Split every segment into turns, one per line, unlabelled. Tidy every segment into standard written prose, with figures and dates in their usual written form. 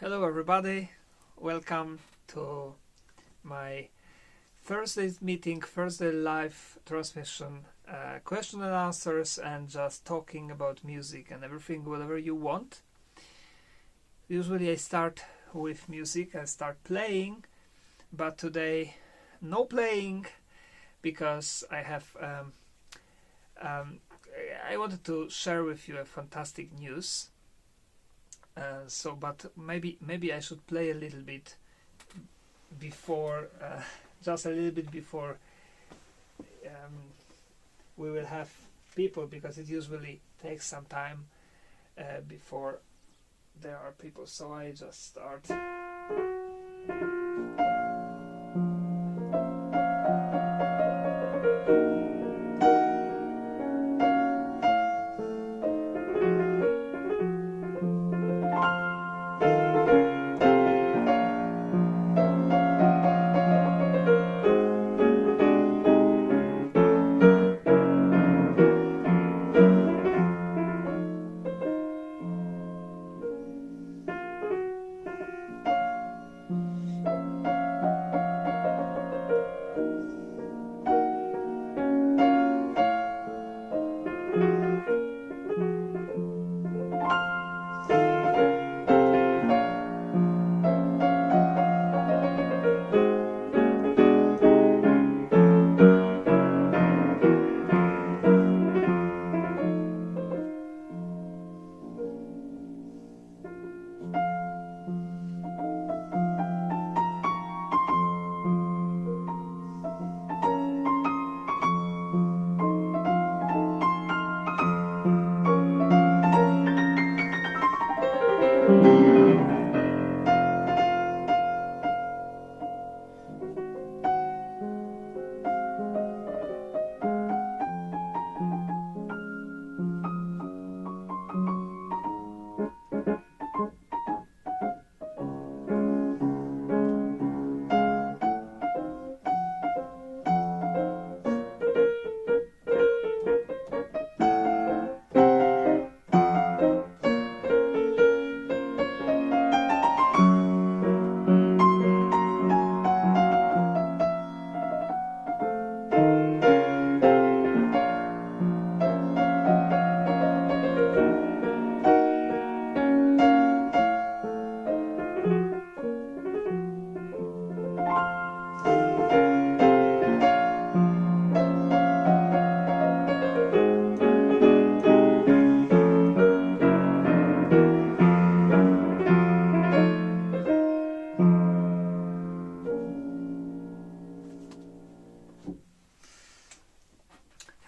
Hello everybody, welcome to my Thursday meeting, Thursday live transmission, question and answers and just talking about music and everything, whatever you want. Usually I start with music, I start playing, but today no playing because I have I wanted to share with you a fantastic news. But maybe I should play a little bit before, just a little bit before we will have people, because it usually takes some time before there are people. So I just start.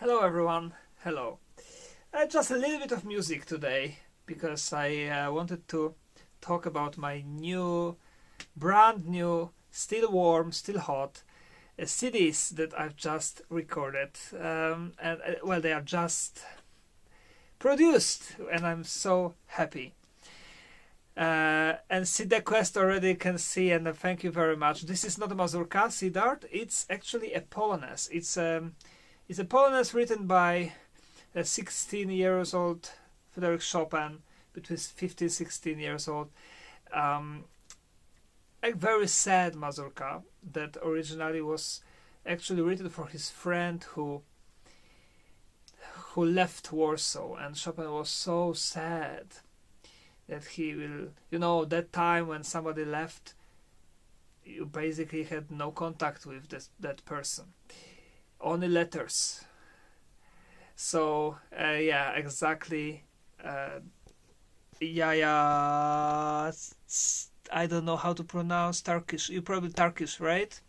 Hello everyone, hello. Just a little bit of music today because I wanted to talk about my brand new, still warm, still hot CDs that I've just recorded. Well, they are just produced and I'm so happy. And CD Quest already can see, and thank you very much. This is not a mazurka, Sidart, it's actually a Polonaise. It's a Polonaise written by a 16-year-old Frédéric Chopin, between 15 and 16 years old. A very sad mazurka that originally was actually written for his friend who left Warsaw, and Chopin was so sad that he will, that time when somebody left, you basically had no contact with that person. Only letters. So yeah, exactly. I don't know how to pronounce Turkish. You probably Turkish, right?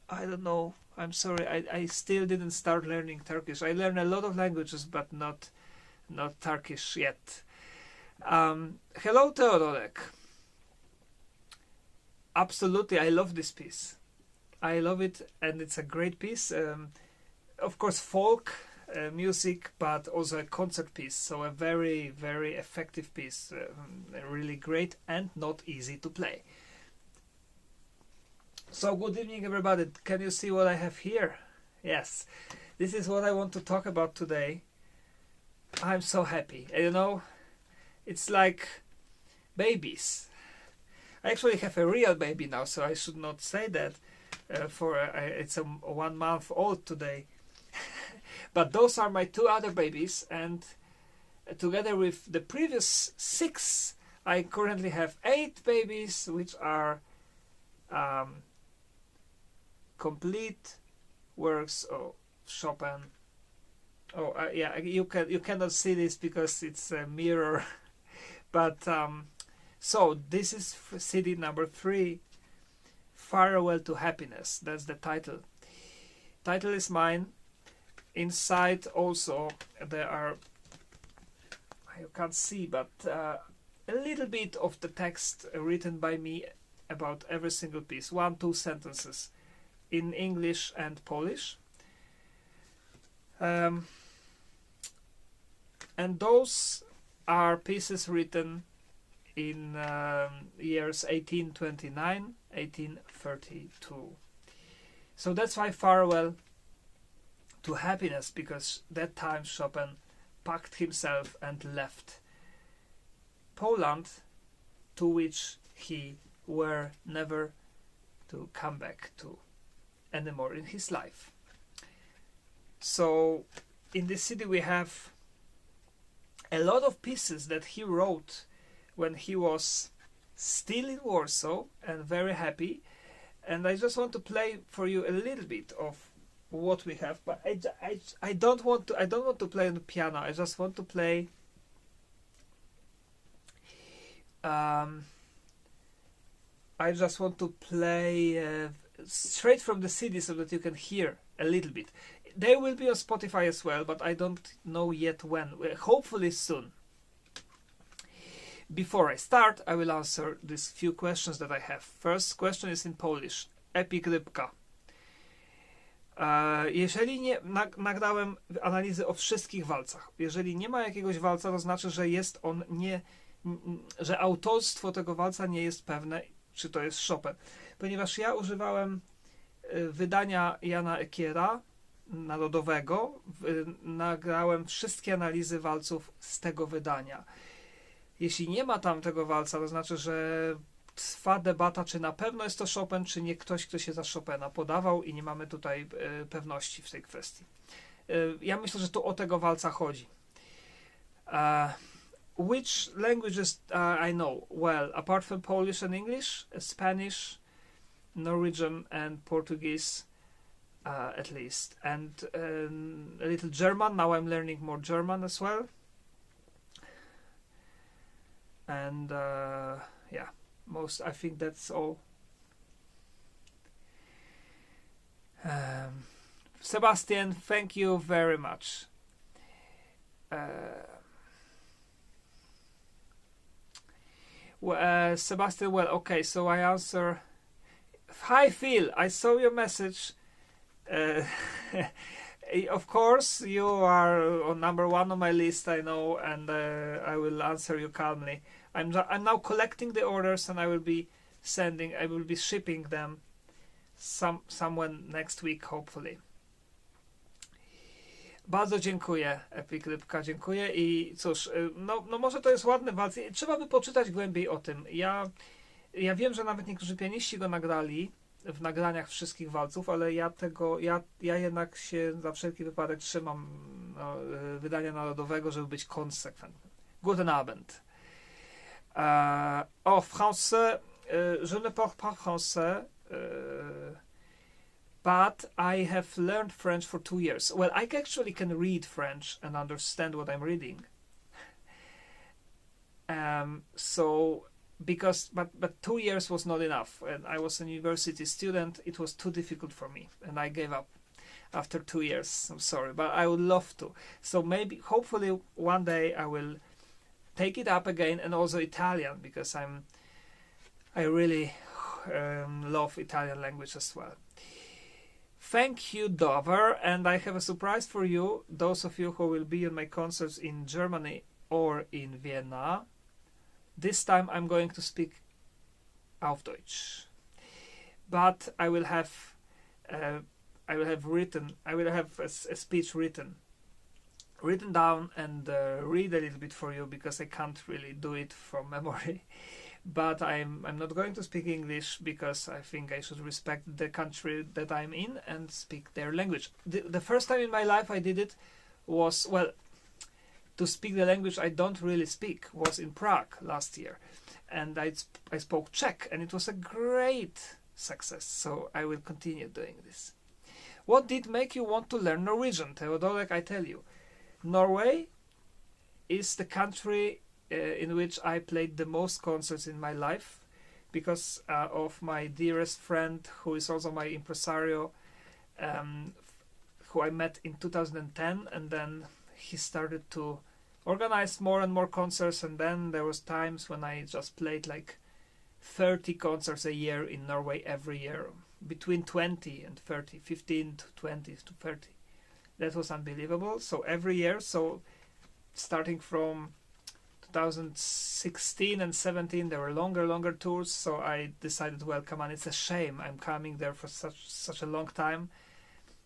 I don't know. I'm sorry. I still didn't start learning Turkish. I learned a lot of languages, but not Turkish yet. Hello, Teodorek. Absolutely, I love this piece. I love it, and it's a great piece. Of course, folk music, but also a concert piece. So a very, very effective piece. Really great and not easy to play. So good evening, everybody. Can you see what I have here? Yes, this is what I want to talk about today. I'm so happy. It's like babies. I actually have a real baby now, so I should not say that. It's a 1 month old today. But those are my 2 other babies, and together with the previous 6, I currently have 8 babies, which are complete works of Chopin. Oh, yeah, you cannot see this because it's a mirror, but so this is CD number 3, Farewell to Happiness. That's the title. Title is mine. Inside also there are, you can't see, but a little bit of the text written by me about every single piece, 1-2 sentences in English and Polish. And those are pieces written in years 1829, 1832. So that's why Farewell to Happiness, because that time Chopin packed himself and left Poland, to which he were never to come back to anymore in his life. So in this CD we have a lot of pieces that he wrote when he was still in Warsaw and very happy, and I just want to play for you a little bit of what we have, but I don't want to play on the piano. I just want to play straight from the CD so that you can hear a little bit. They will be on Spotify as well, but I don't know yet when. Hopefully soon. Before I start, I will answer these few questions that I have. First question is in Polish. Epik Rybka. Jeżeli nie nagrałem analizy o wszystkich walcach, jeżeli nie ma jakiegoś walca, to znaczy, że jest on że autorstwo tego walca nie jest pewne, czy to jest Chopin. Ponieważ ja używałem wydania Jana Ekiera narodowego, nagrałem wszystkie analizy walców z tego wydania. Jeśli nie ma tam tego walca, to znaczy, że trwa debata, czy na pewno jest to Chopin, czy nie ktoś, kto się za Chopina podawał, i nie mamy tutaj pewności w tej kwestii. Ja myślę, że tu o tego walca chodzi. Which languages I know? Well, apart from Polish and English, Spanish, Norwegian and Portuguese, at least. And a little German. Now I'm learning more German as well. And yeah. I think that's all. Sebastian, thank you very much. Sebastian, well, okay, so I answer. Hi, Phil, I saw your message. Of course, you are on number 1 on my list, I know, and I will answer you calmly. I'm now collecting the orders, and I will be shipping them somewhere next week, hopefully. Bardzo dziękuję, Epik Rybka, dziękuję. I cóż, no może to jest ładny walc. Trzeba by poczytać głębiej o tym. Ja wiem, że nawet niektórzy pianiści go nagrali w nagraniach wszystkich walców, ale ja jednak się za wszelki wypadek trzymam wydania narodowego, żeby być konsekwentny. Guten Abend. Français, je ne parle pas français, but I have learned French for 2 years. Well, I actually can read French and understand what I'm reading. But 2 years was not enough. And I was a university student. It was too difficult for me, and I gave up after 2 years. I'm sorry, but I would love to. So hopefully, one day I will take it up again, and also Italian, because I really love Italian language as well. Thank you, Dover, and I have a surprise for you, those of you who will be in my concerts in Germany or in Vienna. This time I'm going to speak auf Deutsch, but I will have a speech written down and read a little bit for you, because I can't really do it from memory. but I'm not going to speak English because I think I should respect the country that I'm in and speak their language. The first time in my life I did it was, well, to speak the language I don't really speak, was in Prague last year, and I spoke Czech, and it was a great success, so I will continue doing this. What did make you want to learn Norwegian? Theodorek, I tell you, Norway is the country in which I played the most concerts in my life, because of my dearest friend, who is also my impresario, who I met in 2010, and then he started to organize more and more concerts, and then there was times when I just played like 30 concerts a year in Norway every year, between 20 and 30, 15 to 20 to 30. That was unbelievable. So every year, so starting from 2016 and 17, there were longer tours. So I decided, well, come on, it's a shame I'm coming there for such a long time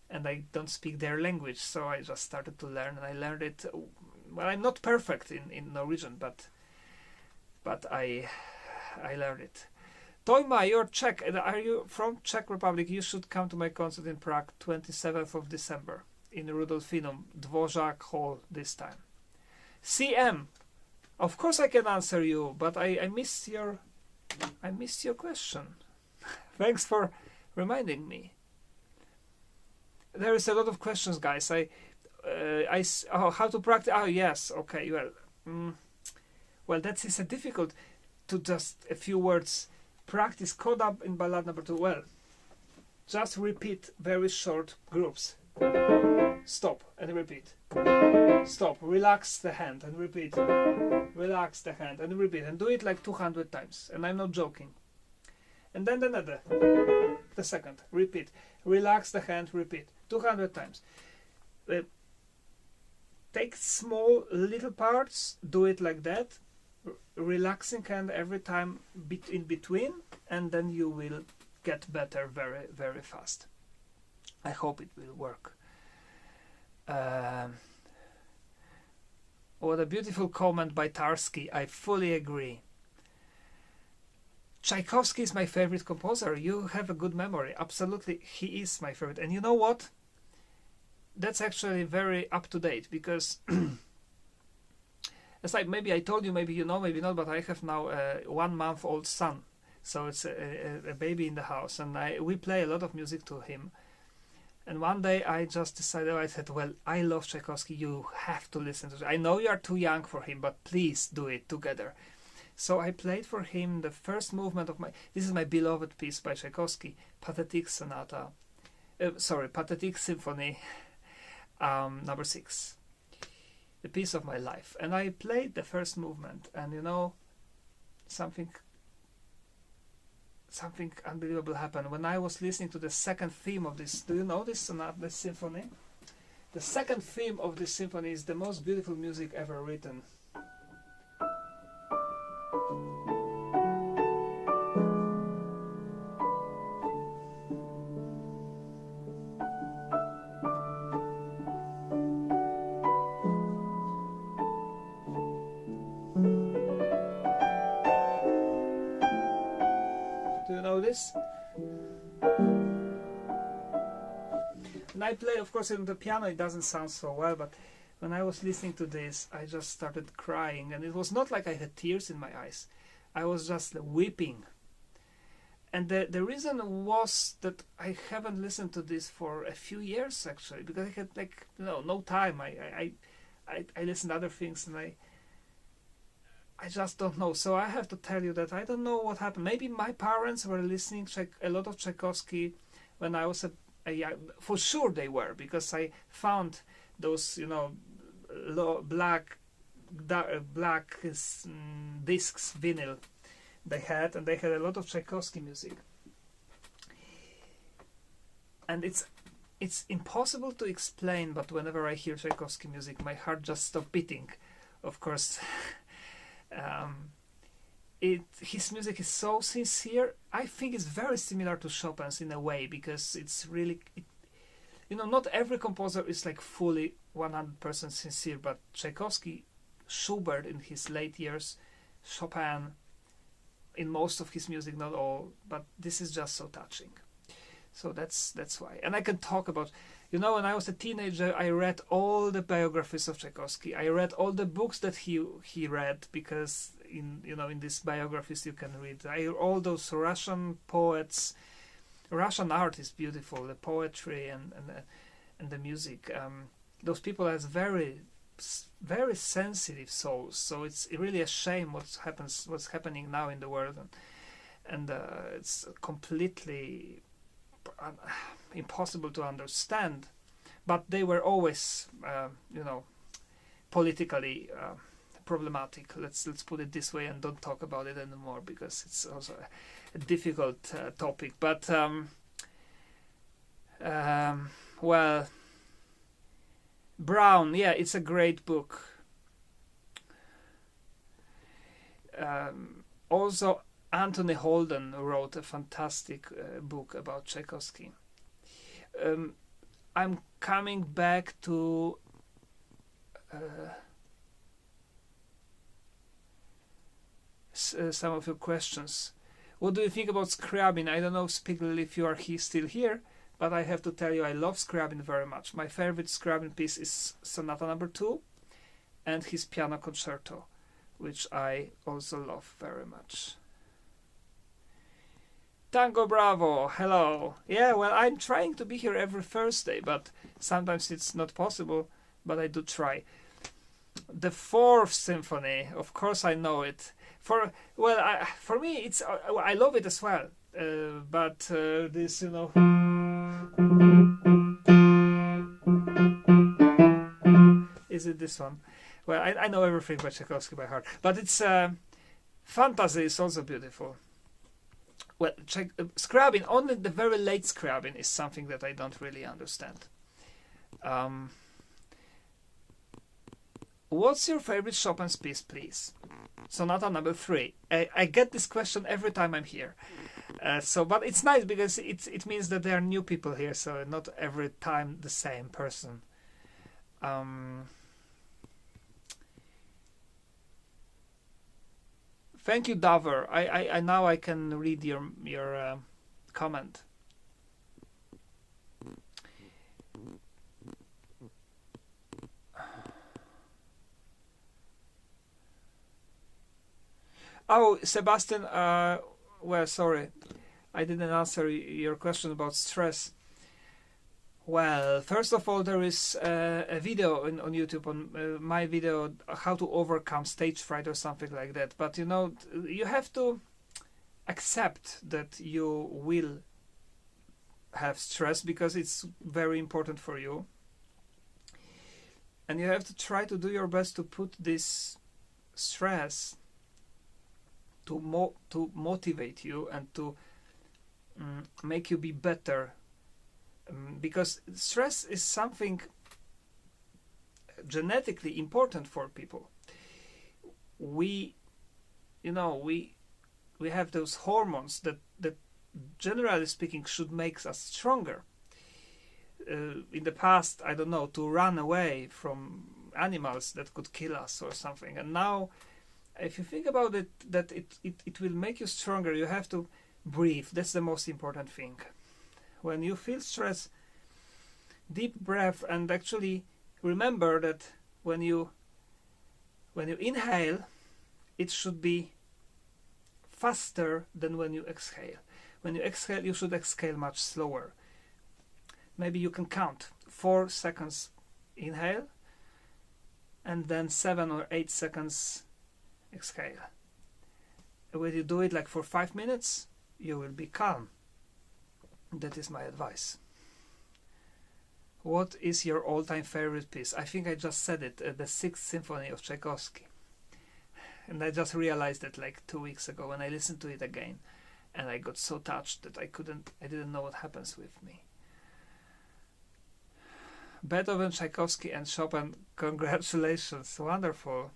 and I don't speak their language. So I just started to learn, and I learned it. Well, I'm not perfect in Norwegian, but I learned it. Toima, you're Czech. Are you from Czech Republic? You should come to my concert in Prague, 27th of December, in Rudolfinum, Dvořák Hall this time. CM, of course I can answer you, but I missed your question. Thanks for reminding me. There is a lot of questions, guys. How to practice? Oh yes, okay. Well, that is a difficult to just a few words. Practice coda in ballad number 2. Well, just repeat very short groups. Stop and repeat. Stop. Relax the hand and repeat. Relax the hand and repeat, and do it like 200 times. And I'm not joking. And then another. The second. Repeat. Relax the hand. Repeat 200 times. Take small little parts. Do it like that. Relaxing hand every time in between, and then you will get better very, very fast. I hope it will work. What a beautiful comment by Tarsky. I fully agree. Tchaikovsky is my favorite composer. You have a good memory. Absolutely, he is my favorite. And you know what? That's actually very up to date, because it's like, maybe I told you, maybe you know, maybe not, but I have now a 1-month-old son. So it's a baby in the house, and we play a lot of music to him. And one day I just decided, I said, well, I love Tchaikovsky, you have to listen to it. I know you are too young for him, but please do it together. So I played for him the first movement of this is my beloved piece by Tchaikovsky, Pathetic Symphony, number 6. The piece of my life. And I played the first movement, and you know, something unbelievable happened when I was listening to the second theme of this. Do you know this symphony? The second theme of this symphony is the most beautiful music ever written. This, and I play, of course, on the piano. It doesn't sound so well, but when I was listening to this, I just started crying, and it was not like I had tears in my eyes. I was just weeping. And the reason was that I haven't listened to this for a few years, actually, because I had no time. I listened to other things, and I just don't know. So I have to tell you that I don't know what happened. Maybe my parents were listening a lot of Tchaikovsky when I was a young. For sure they were, because I found those, black discs, vinyl they had, and they had a lot of Tchaikovsky music. And it's impossible to explain, but whenever I hear Tchaikovsky music, my heart just stops beating. Of course. His music is so sincere. I think it's very similar to Chopin's in a way, because it's really, not every composer is like fully 100% sincere, but Tchaikovsky, Schubert in his late years, Chopin, in most of his music, not all, but this is just so touching. So that's why. And I can talk about, you know, when I was a teenager, I read all the biographies of Tchaikovsky. I read all the books that he read, because in these biographies you can read all those Russian poets. Russian art is beautiful, the poetry and the music. Those people have very sensitive souls. So it's really a shame what's happening now in the world, and it's completely impossible to understand. But they were always, politically problematic. Let's put it this way, and don't talk about it anymore, because it's also a difficult topic. But well, Brown, yeah, it's a great book. Also, Anthony Holden wrote a fantastic book about Tchaikovsky. I'm coming back to some of your questions. What do you think about Scriabin? I don't know, Spiegel, if you are still here, but I have to tell you, I love Scriabin very much. My favorite Scriabin piece is Sonata No. 2 and his piano concerto, which I also love very much. Tango Bravo, hello. Yeah, well, I'm trying to be here every Thursday, but sometimes it's not possible, but I do try. The Fourth Symphony, of course I know it. For me, it's I love it as well. But this, is it this one? Well, I know everything by Tchaikovsky by heart, but it's Fantasy is also beautiful. Well, Scriabin, only the very late Scriabin is something that I don't really understand. What's your favorite Chopin's piece, please? Sonata No. 3. I get this question every time I'm here. But it's nice, because it means that there are new people here, so not every time the same person. Thank you, Dover. I now I can read your comment. Oh, Sebastian, well, sorry, I didn't answer your question about stress. Well, first of all, there is a video on YouTube, on my video, how to overcome stage fright or something like that. But you have to accept that you will have stress, because it's very important for you. And you have to try to do your best to put this stress to motivate you and to make you be better, because stress is something genetically important for people. We have those hormones that generally speaking should make us stronger. In the past, I don't know, to run away from animals that could kill us or something, and now, if you think about it, that it will make you stronger, you have to breathe. That's the most important thing. When you feel stress, deep breath, and actually remember that when you inhale, it should be faster than when you exhale. When you exhale, you should exhale much slower. Maybe you can count 4 seconds inhale, and then 7 or 8 seconds exhale. When you do it like for 5 minutes, you will be calm. That is my advice. What is your all-time favorite piece? I think I just said it, the Sixth Symphony of Tchaikovsky. And I just realized it like 2 weeks ago when I listened to it again, and I got so touched that I didn't know what happens with me. Beethoven, Tchaikovsky and Chopin, congratulations, wonderful.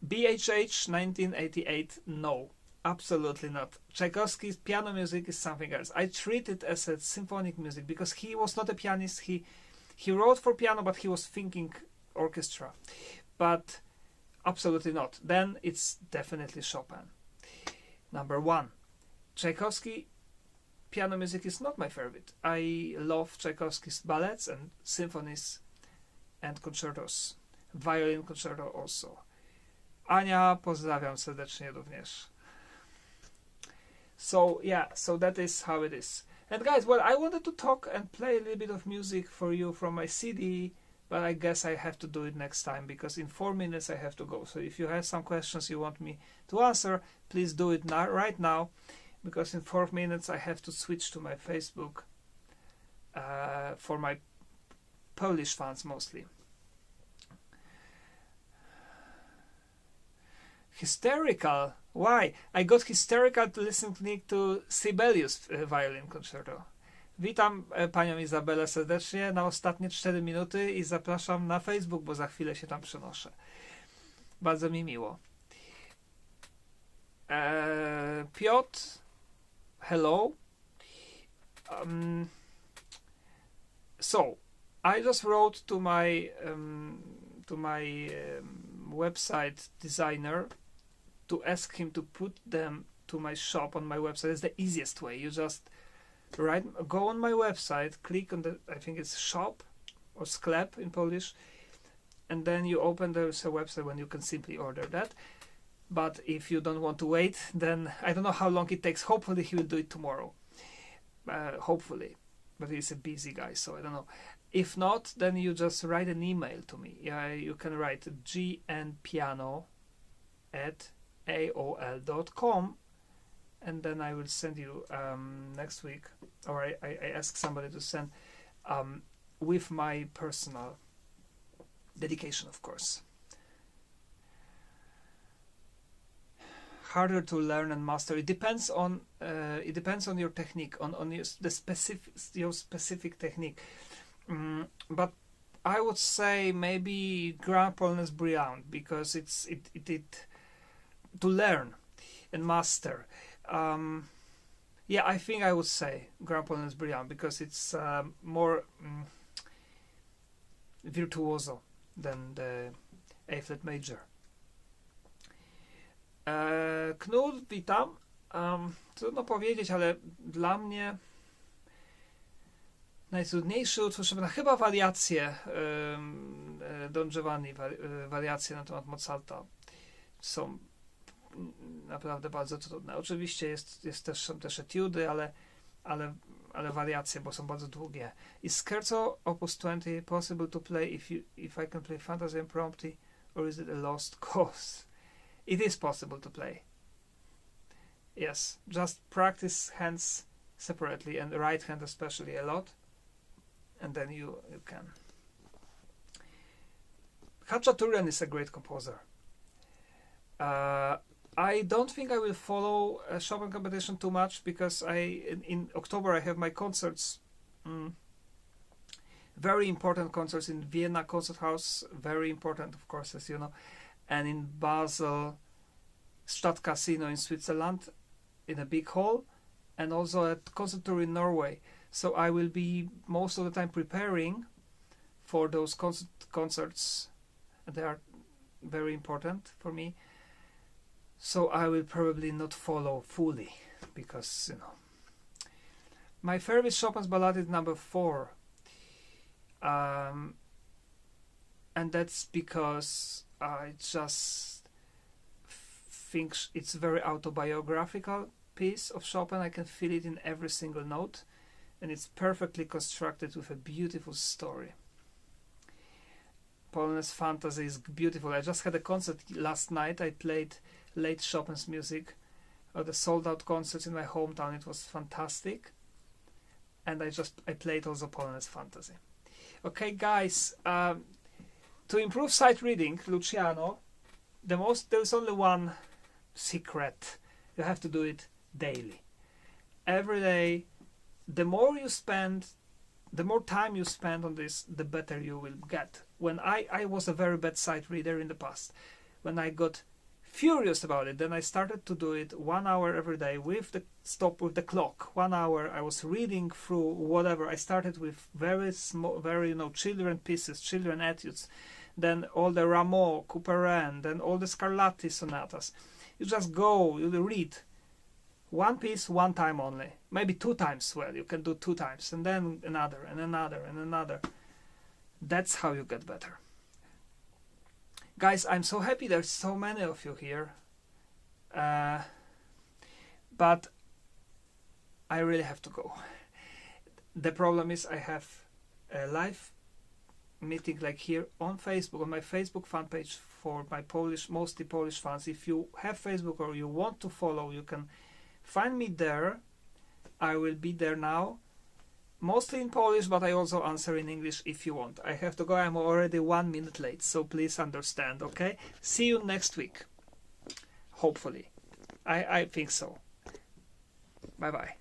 BHH 1988, no, absolutely not. Tchaikovsky's piano music is something else. I treat it as a symphonic music, because he was not a pianist. He wrote for piano, but he was thinking orchestra. But Absolutely not. Then it's definitely Chopin. Number 1. Tchaikovsky piano music is not my favorite. I love Tchaikovsky's ballets and symphonies and concertos. Violin concerto also. Ania, pozdrawiam serdecznie również. So yeah, so that is how it is. And guys, well, I wanted to talk and play a little bit of music for you from my CD, but I guess I have to do it next time because in 4 minutes I have to go. So if you have some questions you want me to answer, please do it now, right now, because in 4 minutes I have to switch to my Facebook for my Polish fans mostly. Hysterical. Why? I got hysterical to listening to Sibelius violin concerto. Witam panią Izabelę serdecznie na ostatnie 4 minuty i zapraszam na Facebook, bo za chwilę się tam przenoszę. Bardzo mi miło. Piotr, hello. So, I just wrote to my website designer to ask him to put them to my shop on my website. It's the easiest way. You just go on my website, click on the, I think it's shop or sklep in Polish, and then you open there's a website when you can simply order that. But if you don't want to wait, then I don't know how long it takes. Hopefully he will do it tomorrow. Hopefully. But he's a busy guy, so I don't know. If not, then you just write an email to me. You can write gnpiano@aol.com, and then I will send you next week, or I ask somebody to send with my personal dedication, of course. Harder to learn and master. It depends on your technique, on your specific technique. But I would say maybe Grand Polonais Brilliant, because it to learn and master. Yeah, I think I would say Grand Polonais Brilliant because it's more virtuoso than the A-flat major. Knut, witam. Trudno powiedzieć, ale dla mnie najtrudniejszy utwór Chopina, chyba wariacje Don Giovanni, wariacje na temat Mozarta są naprawdę bardzo trudne. Oczywiście są też etiudy, ale wariacje, bo są bardzo długie. Is Scherzo Opus 20 possible to play if I can play Fantasy Impromptu, or is it a lost cause? It is possible to play. Yes, just practice hands separately and the right hand especially a lot, and then you can. Khachaturian is a great composer. I don't think I will follow a Chopin competition too much because in October I have my concerts, very important concerts in Vienna Concert House, very important of course as you know, and in Basel Stadtcasino in Switzerland in a big hall, and also at concert tour in Norway. So I will be most of the time preparing for those concerts, and they are very important for me. So I will probably not follow fully because, you know. My favorite Chopin's ballad is number 4. And that's because I just think it's a very autobiographical piece of Chopin. I can feel it in every single note, and it's perfectly constructed with a beautiful story. Polonais Fantasy is beautiful. I just had a concert last night. I played late Chopin's music at the sold-out concerts in my hometown. It was fantastic, and I played also Polonais Fantasy. Okay, guys, to improve sight reading, Luciano, there's only one secret. You have to do it daily. Every day, the more time you spend on this, the better you will get. When I was a very bad sight reader in the past. When I got furious about it, then I started to do it 1 hour every day with the clock. 1 hour I was reading through whatever. I started with very small, children pieces, children etudes. then all the Rameau, Couperin, then all the Scarlatti sonatas. You just go, you read one piece one time only, maybe 2 times. Well, you can do 2 times, and then another, and another, and another. That's how you get better. Guys, I'm so happy there's so many of you here. But I really have to go. The problem is I have a live meeting like here on Facebook, on my Facebook fan page for my mostly Polish fans. If you have Facebook or you want to follow, you can find me there. I will be there now, mostly in Polish, but I also answer in English if you want. I have to go. I'm already 1 minute late, so please understand, okay? See you next week. Hopefully. I think so. Bye-bye.